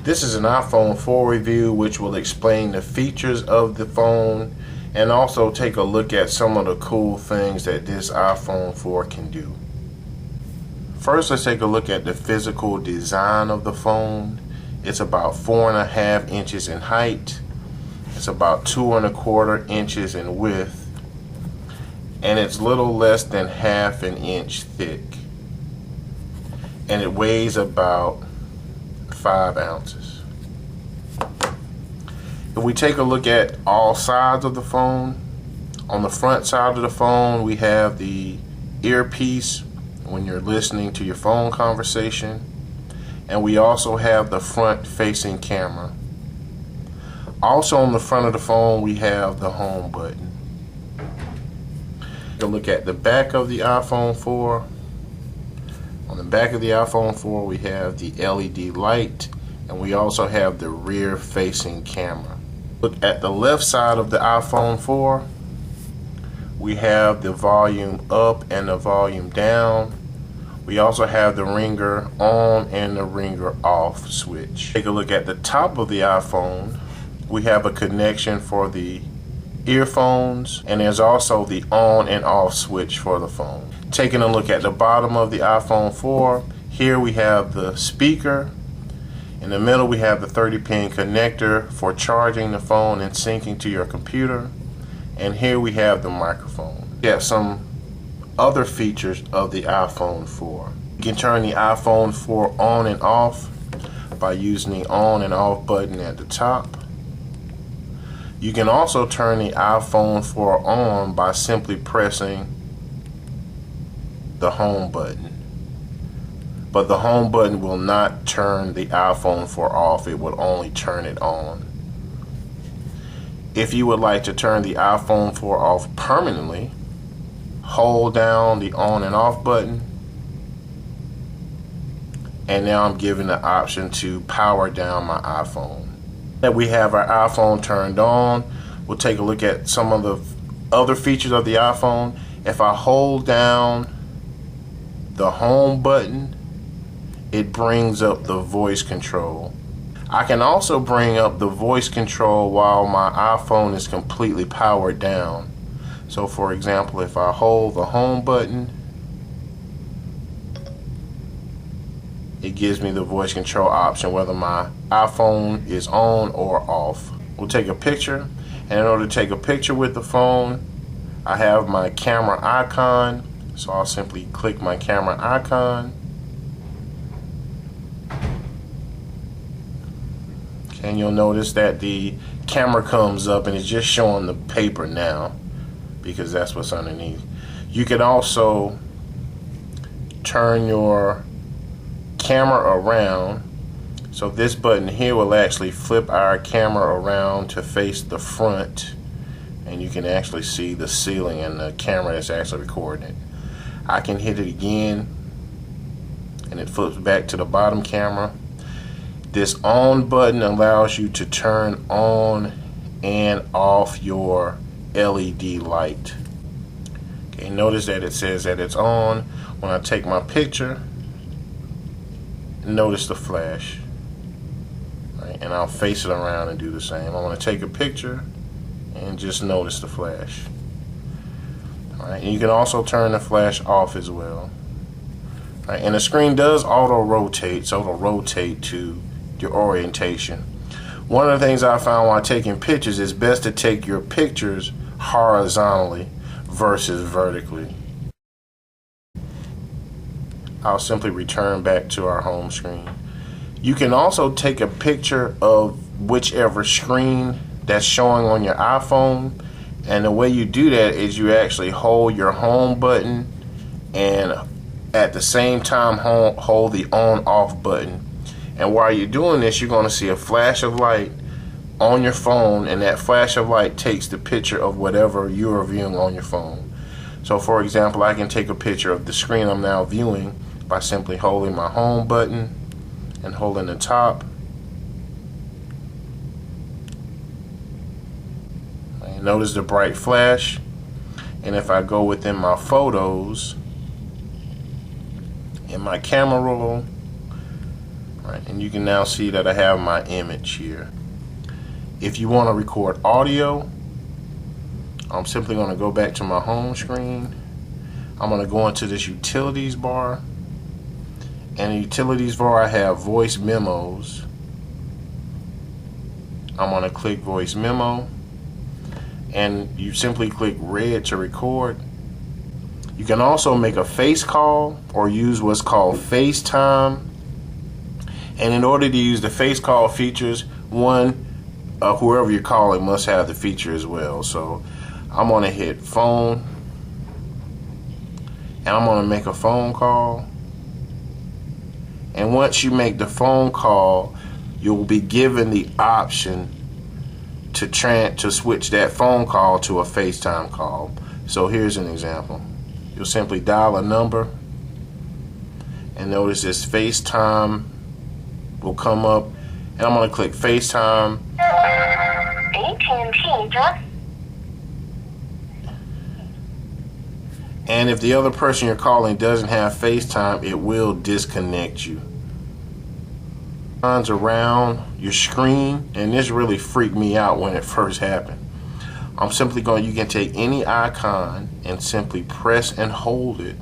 This is an iPhone 4 review which will explain the features of the phone and also take a look at some of the cool things that this iPhone 4 can do. First, let's take a look at the physical design of the phone. It's about 4.5 inches in height. It's about 2.25 inches in width. And it's little less than 1/2 inch thick. And it weighs about 5 ounces. If we take a look at all sides of the phone, on the front side of the phone we have the earpiece when you're listening to your phone conversation, and we also have the front facing camera. Also on the front of the phone we have the home button. Take a look at the back of the iPhone 4. On the back of the iPhone 4 we have the LED light, and we also have the rear facing camera. Look at the left side of the iPhone 4. We have the volume up and the volume down. We also have the ringer on and the ringer off switch. Take a look at the top of the iPhone. We have a connection for the earphones, and there's also the on and off switch for the phone. Taking a look at the bottom of the iPhone 4, here we have the speaker. In the middle we have the 30-pin connector for charging the phone and syncing to your computer. And here we have the microphone. We have some other features of the iPhone 4. You can turn the iPhone 4 on and off by using the on and off button at the top. You can also turn the iPhone 4 on by simply pressing the home button. But the home button will not turn the iPhone 4 off, it will only turn it on. If you would like to turn the iPhone 4 off permanently, hold down the on and off button, and now I'm given the option to power down my iPhone. That we have our iPhone turned on, we'll take a look at some of the other features of the iPhone. If I hold down the home button, it brings up the voice control. I can also bring up the voice control while my iPhone is completely powered down. So for example, if I hold the home button, it gives me the voice control option whether my iPhone is on or off. We'll take a picture, and in order to take a picture with the phone, I have my camera icon, so I'll simply click my camera icon. And you'll notice that the camera comes up and it's just showing the paper now because that's what's underneath. You can also turn your camera around, so this button here will actually flip our camera around to face the front, and you can actually see the ceiling and the camera that's actually recording it. I can hit it again and it flips back to the bottom camera. This on button allows you to turn on and off your LED light. Okay, notice that it says that it's on. When I take my picture, notice the flash. Right, and I'll face it around and do the same. I want to take a picture and just notice the flash. Alright, and you can also turn the flash off as well. Right, and the screen does auto rotate, so it'll rotate to your orientation. One of the things I found while taking pictures is best to take your pictures horizontally versus vertically. I'll simply return back to our home screen. You can also take a picture of whichever screen that's showing on your iPhone, and the way you do that is you actually hold your home button and at the same time hold the on off button. And while you're doing this, you're going to see a flash of light on your phone, and that flash of light takes the picture of whatever you're viewing on your phone. So for example, I can take a picture of the screen I'm now viewing by simply holding my home button and holding the top. And notice the bright flash. And if I go within my photos in my camera roll, right, and And you can now see that I have my image here. If you want to record audio, I'm simply going to go back to my home screen. I'm going to go into this utilities bar. And in the utilities bar, I have voice memos. I'm going to click voice memo. And you simply click red to record. You can also make a face call or use what's called FaceTime. And in order to use the face call features, whoever you're calling must have the feature as well. So I'm going to hit phone, and I'm going to make a phone call. And once you make the phone call, you'll be given the option to switch that phone call to a FaceTime call. So here's an example. You'll simply dial a number, and notice this FaceTime will come up, and I'm going to click FaceTime. AT&T just. And if the other person you're calling doesn't have FaceTime, it will disconnect you. Around your screen, and this really freaked me out when it first happened. You can take any icon and simply press and hold it,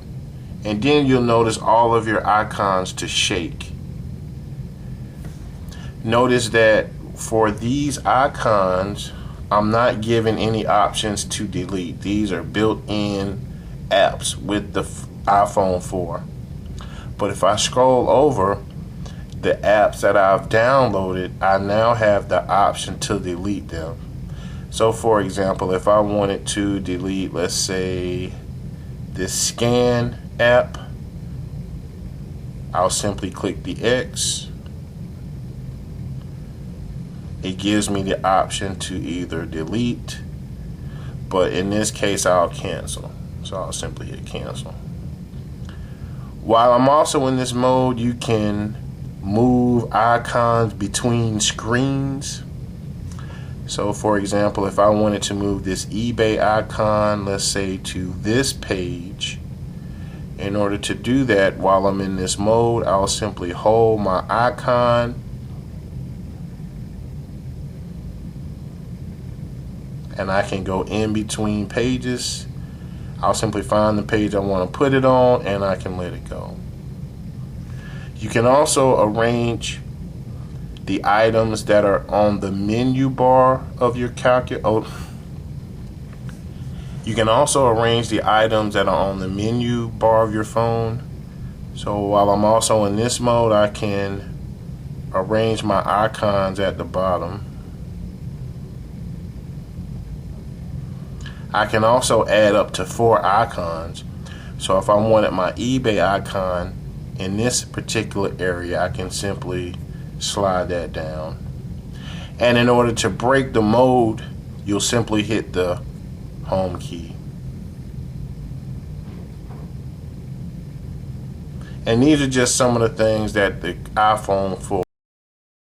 and then you'll notice all of your icons to shake. Notice that for these icons, I'm not given any options to delete. These are built-in apps with the iPhone 4. But if I scroll over the apps that I've downloaded, I now have the option to delete them. So for example, if I wanted to delete, let's say, this scan app, I'll simply click the X. It gives me the option to either delete, but in this case I'll cancel. So I'll simply hit cancel. While I'm also in this mode, you can move icons between screens. So for example, if I wanted to move this eBay icon, let's say, to this page, in order to do that while I'm in this mode, I'll simply hold my icon and I can go in between pages. I'll simply find the page I want to put it on, and I can let it go. You can also arrange the items that are on the menu bar of your calculator. You can also arrange the items that are on the menu bar of your phone. So while I'm also in this mode, I can arrange my icons at the bottom. I can also add up to 4 icons. So if I wanted my eBay icon in this particular area, I can simply slide that down. And in order to break the mode, you'll simply hit the home key. And these are just some of the things that the iPhone 4